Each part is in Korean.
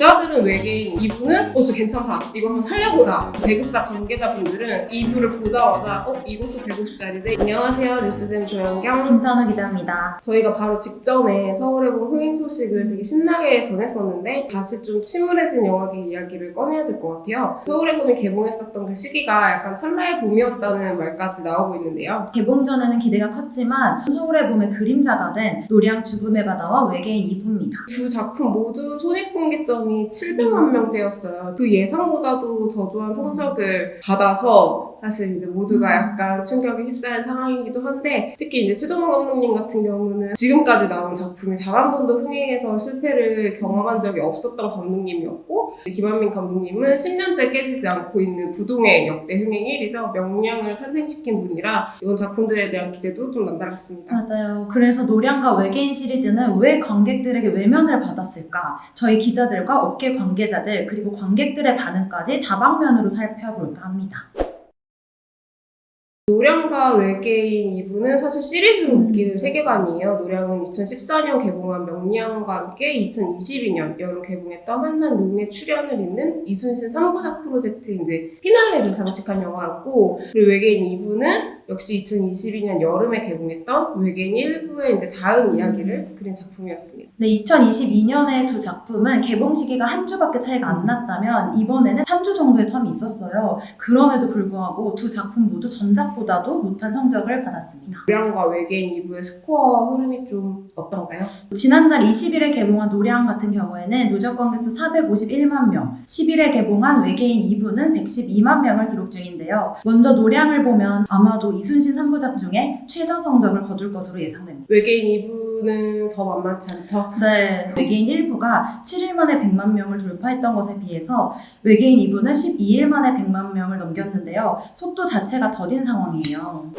기자들은 외계인, 2부는 진짜 괜찮다, 이거 한번 살려보자. 배급사 관계자분들은 2부를 보자마자 이것도 150짜리인데. 안녕하세요, 뉴스잼 조연경 김선우 기자입니다. 저희가 바로 직전에 서울의 봄 흥행 소식을 되게 신나게 전했었는데 다시 좀 침울해진 영화계 이야기를 꺼내야 될 것 같아요. 서울의 봄이 개봉했었던 그 시기가 약간 찰나의 봄이었다는 말까지 나오고 있는데요. 개봉 전에는 기대가 컸지만 서울의 봄의 그림자가 된 노량 죽음의 바다와 외계인 2부입니다. 두 작품 모두 손익분기점이 700만 명대였어요. 그 예상보다도 저조한 성적을 받아서 사실 이제 모두가 약간 충격에 휩싸인 상황이기도 한데, 특히 이제 최동원 감독님 같은 경우는 지금까지 나온 작품이 단 한 번도 흥행에서 실패를 경험한 적이 없었던 감독님이었고, 김한민 감독님은 10년째 깨지지 않고 있는 부동의 역대 흥행 1위죠. 명량을 탄생시킨 분이라 이번 작품들에 대한 기대도 좀 남다르습니다. 맞아요. 그래서 노량과 외계인 시리즈는 왜 관객들에게 외면을 받았을까? 저희 기자들과 업계 관계자들 그리고 관객들의 반응까지 다방면으로 살펴볼까 합니다. 노량과 외계인 2부는 사실 시리즈로 묶이는 세계관이에요. 노량은 2014년 개봉한 명량과 함께 2022년 여름 개봉했던 한산용의 출연을 잇는 이순신 3부작 프로젝트 이제 피날레를 장식한 영화였고, 그리고 외계인 2부는 역시 2022년 여름에 개봉했던 외계인 1부의 이제 다음 이야기를 그린 작품이었습니다. 네, 2022년의 두 작품은 개봉 시기가 한 주밖에 차이가 안 났다면 이번에는 3주 정도의 텀이 있었어요. 그럼에도 불구하고 두 작품 모두 전작보다도 못한 성적을 받았습니다. 노량과 외계인 2부의 스코어 흐름이 좀 어떤가요? 지난달 20일에 개봉한 노량 같은 경우에는 누적 관객수 451만 명, 10일에 개봉한 외계인 2부는 112만 명을 기록 중인데요. 먼저 노량을 보면 아마도 이순신 3부작 중에 최저 성적을 거둘 것으로 예상됩니다. 외계인 2부는 더 만만치 않죠? 네, 외계인 1부가 7일 만에 100만 명을 돌파했던 것에 비해서 외계인 2부는 12일 만에 100만 명을 넘겼는데요. 속도 자체가 더딘 상황이에요.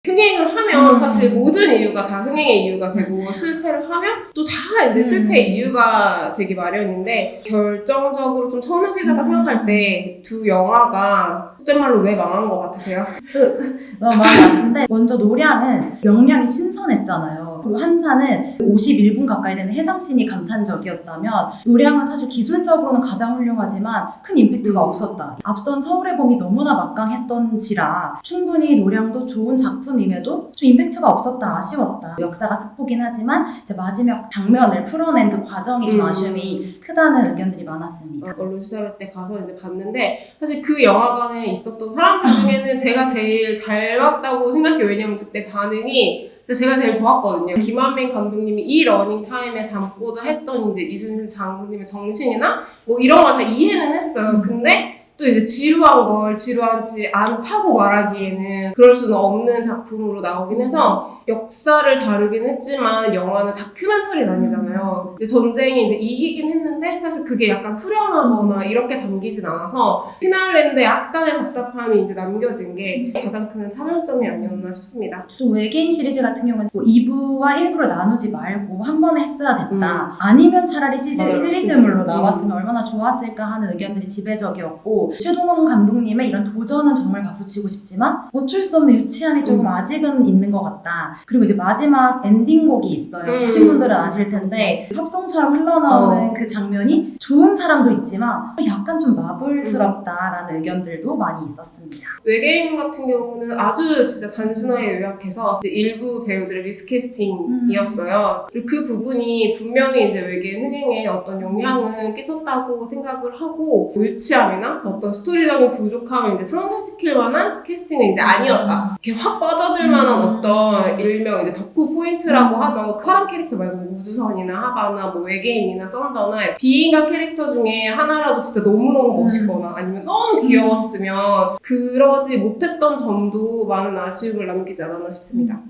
흥행을 하면 사실 모든 이유가 다 흥행의 이유가 되고, 실패를 하면 또 다 이제 실패의 이유가 되기 마련인데, 결정적으로 좀 선우 기자가 생각할 때 두 영화가 속된 말로 왜 망한 것 같으세요? 너무 마음이 아픈데, 먼저 노량은 명량이 신선했잖아요. 그리고 한산은 51분 가까이 되는 해상씬이 감탄적이었다면 노량은 사실 기술적으로는 가장 훌륭하지만 큰 임팩트가 없었다. 앞선 서울의 봄이 너무나 막강했던지라 충분히 노량도 좋은 작품임에도 좀 임팩트가 없었다, 아쉬웠다. 역사가 스포긴 하지만 이제 마지막 장면을 풀어낸 그 과정이 좀 아쉬움이 크다는 의견들이 많았습니다. 언론 시사회 때 가서 이제 봤는데, 사실 그 영화관에 있었던 사람들 중에는 제가 제일 잘 봤다고 생각해요. 왜냐면 그때 반응이 제가 제일 좋았거든요. 김한민 감독님이 이 러닝타임에 담고자 했던 이제 이순신 장군님의 정신이나 뭐 이런 걸 다 이해는 했어요. 근데 또 이제 지루하지 않다고 말하기에는 그럴 수는 없는 작품으로 나오긴 해서, 역사를 다루긴 했지만 영화는 다큐멘터리는 아니잖아요. 근데 전쟁이 이제 이기긴 했는데 사실 그게 약간 후련하거나 이렇게 담기진 않아서 피날레인데 약간의 답답함이 이제 남겨진 게 가장 큰 차별점이 아니었나 싶습니다. 또 외계인 시리즈 같은 경우는 뭐 2부와 1부로 나누지 말고 한 번에 했어야 됐다. 아니면 차라리 시리즈물로 나왔으면 얼마나 좋았을까 하는 의견들이 지배적이었고, 최동원 감독님의 이런 도전은 정말 박수치고 싶지만 어쩔 수 없는 유치함이 조금 아직은 있는 것 같다. 그리고 이제 마지막 엔딩곡이 있어요. 보신 분들은 아실 텐데 팝송처럼 흘러나오는 그 장면이 좋은 사람도 있지만 약간 좀 마블스럽다라는 의견들도 많이 있었습니다. 외계인 같은 경우는 아주 진짜 단순하게 요약해서 이제 일부 배우들의 미스캐스팅이었어요. 그리고 그 부분이 분명히 이제 외계인 흥행에 어떤 영향을 끼쳤다고 생각을 하고, 유치함이나 어떤 스토리적인 부족함을 이제 상쇄시킬 만한 캐스팅은 이제 아니었다. 이렇게 확 빠져들 만한 어떤 일명 이제 덕후 포인트라고 하죠. 사람 캐릭터 말고 우주선이나 하바나 뭐 외계인이나 썬더나 비인간 캐릭터 중에 하나라도 진짜 너무너무 멋있거나 아니면 너무 귀여웠으면 그러지 못했던 점도 많은 아쉬움을 남기지 않았나 싶습니다.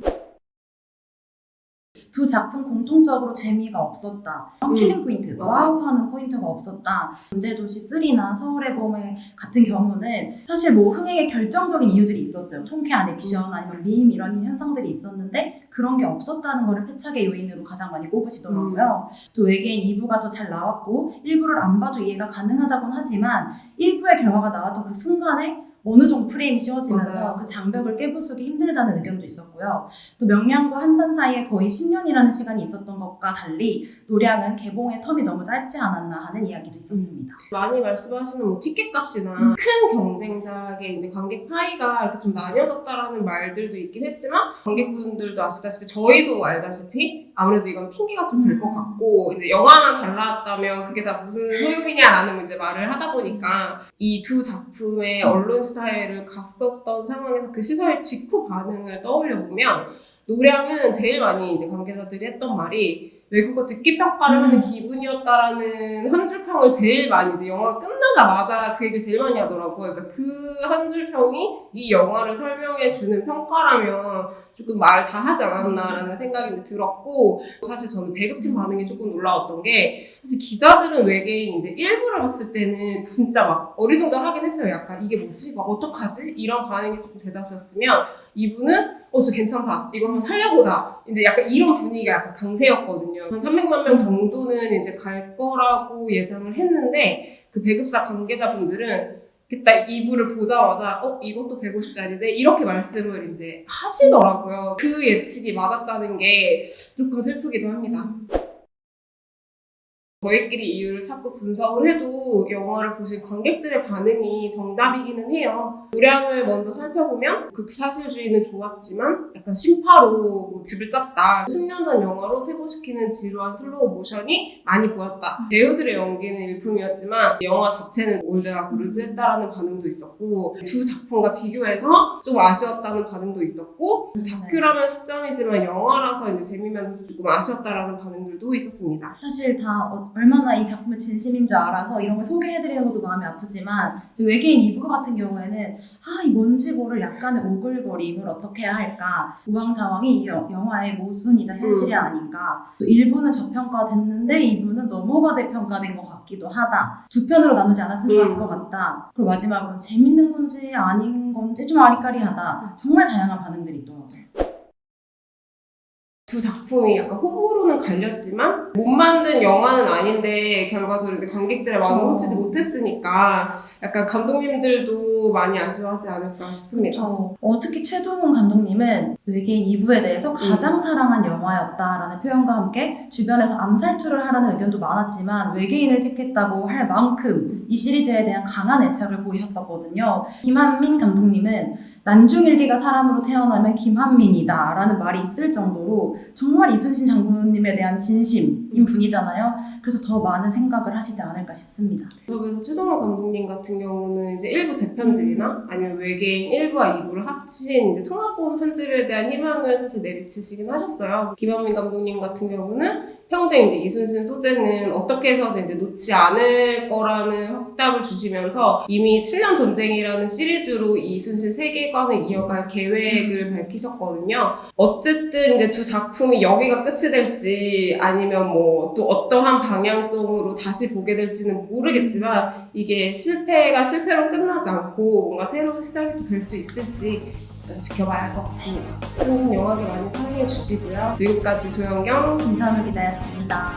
두 작품 공통적으로 재미가 없었다. 킬링 포인트, 와우하는 포인트가 없었다. 문제도시 3나 서울의 봄 같은 경우는 사실 뭐 흥행에 결정적인 이유들이 있었어요. 통쾌한 액션 아니면 밈 이런 현상들이 있었는데 그런 게 없었다는 거를 패착의 요인으로 가장 많이 꼽으시더라고요. 또 외계인 2부가 더 잘 나왔고 1부를 안 봐도 이해가 가능하다곤 하지만 1부의 결과가 나왔던 그 순간에 어느 정도 프레임이 씌워지면서 맞아요. 그 장벽을 깨부수기 힘들다는 의견도 있었고요. 또 명량과 한산 사이에 거의 10년이라는 시간이 있었던 것과 달리 노량은 개봉의 텀이 너무 짧지 않았나 하는 이야기도 있었습니다. 많이 말씀하시는 뭐 티켓 값이나 큰 경쟁작의 이제 관객 파이가 이렇게 좀 나뉘어졌다라는 말들도 있긴 했지만 관객분들도 아시다시피 저희도 알다시피 아무래도 이건 핑계가 좀 될 것 같고 이제 영화만 잘 나왔다면 그게 다 무슨 소용이냐라는 이제 말을 하다 보니까 이 두 작품의 언론 시사회를 갔었던 상황에서 그 시사회 직후 반응을 떠올려 보면 노량은 제일 많이 이제 관계자들이 했던 말이 외국어 듣기 평가를 하는 기분이었다라는 한 줄 평을 제일 많이 이제 영화가 끝나자마자 그 얘기를 제일 많이 하더라고요. 그러니까 그 한 줄 평이 이 영화를 설명해 주는 평가라면 조금 말 다 하지 않았나라는 생각이 들었고 사실 저는 배급팀 반응이 조금 놀라웠던 게 사실 기자들은 외계인 이제 일부를 봤을 때는 진짜 막 어리둥절하긴 했어요. 약간 이게 뭐지? 막 어떡하지? 이런 반응이 조금 대다수였으면 이분은 진짜 괜찮다. 이거 한번 살려보자. 이제 약간 이런 분위기가 약간 강세였거든요. 한 300만 명 정도는 이제 갈 거라고 예상을 했는데 그 배급사 관계자분들은 딱 2부를 보자마자 이것도 150짜리인데 이렇게 말씀을 이제 하시더라고요. 그 예측이 맞았다는 게 조금 슬프기도 합니다. 저희끼리 이유를 찾고 분석을 해도 영화를 보신 관객들의 반응이 정답이기는 해요. 노량을 먼저 살펴보면 극사실주의는 좋았지만 약간 심파로 뭐 집을 짰다. 10년 전 영화로 퇴보시키는 지루한 슬로우 모션이 많이 보였다. 배우들의 연기는 일품이었지만 영화 자체는 올드하고 루즈했다라는 반응도 있었고 두 작품과 비교해서 좀 아쉬웠다는 반응도 있었고 다큐라면 10점이지만 영화라서 이제 재미면서 조금 아쉬웠다라는 반응들도 있었습니다. 사실 다 얼마나 이 작품의 진심인 줄 알아서 이런 걸 소개해드리는 것도 마음이 아프지만 외계인 2부 같은 경우에는 이 뭔지 모를 약간의 오글거림을 어떻게 해야 할까 우왕좌왕이 이 영화의 모순이자 현실이 아닌가 또 1부는 저평가됐는데 2부는 너무 과대평가된 것 같기도 하다 두 편으로 나누지 않았으면 좋았을 것 같다 그리고 마지막으로 재밌는 건지 아닌 건지 좀 아리까리하다 정말 다양한 반응들이 있더라고요. 두 작품이 약간 호불호는 갈렸지만 못 만든 영화는 아닌데 결과적으로 이제 관객들의 마음을 훔치지 못했으니까 약간 감독님들도 많이 아쉬워하지 않을까 싶습니다. 특히 최동훈 감독님은 외계인 2부에 대해서 가장 사랑한 영화였다라는 표현과 함께 주변에서 암살투를 하라는 의견도 많았지만 외계인을 택했다고 할 만큼 이 시리즈에 대한 강한 애착을 보이셨었거든요. 김한민 감독님은 난중일기가 사람으로 태어나면 김한민이다 라는 말이 있을 정도로 정말 이순신 장군님에 대한 진심인 분이잖아요. 그래서 더 많은 생각을 하시지 않을까 싶습니다. 그래서 최동원 감독님 같은 경우는 이제 일부 재편집이나 아니면 외계인 1부와 2부를 합친 이제 통합본 편집에 대한 희망을 사실 내비치시긴 하셨어요. 김한민 감독님 같은 경우는 평생 이제 이순신 소재는 어떻게 해서든 이제 놓지 않을 거라는 확답을 주시면서 이미 7년 전쟁이라는 시리즈로 이 이순신 세계관을 이어갈 계획을 밝히셨거든요. 어쨌든 이제 두 작품이 여기가 끝이 될지 아니면 뭐 또 어떠한 방향성으로 다시 보게 될지는 모르겠지만 이게 실패가 실패로 끝나지 않고 뭔가 새로운 시작이 될 수 있을지 지켜봐야 할 것 같습니다. 한국 영화계 많이 사랑해 주시고요. 지금까지 조영경, 김선우 기자였습니다.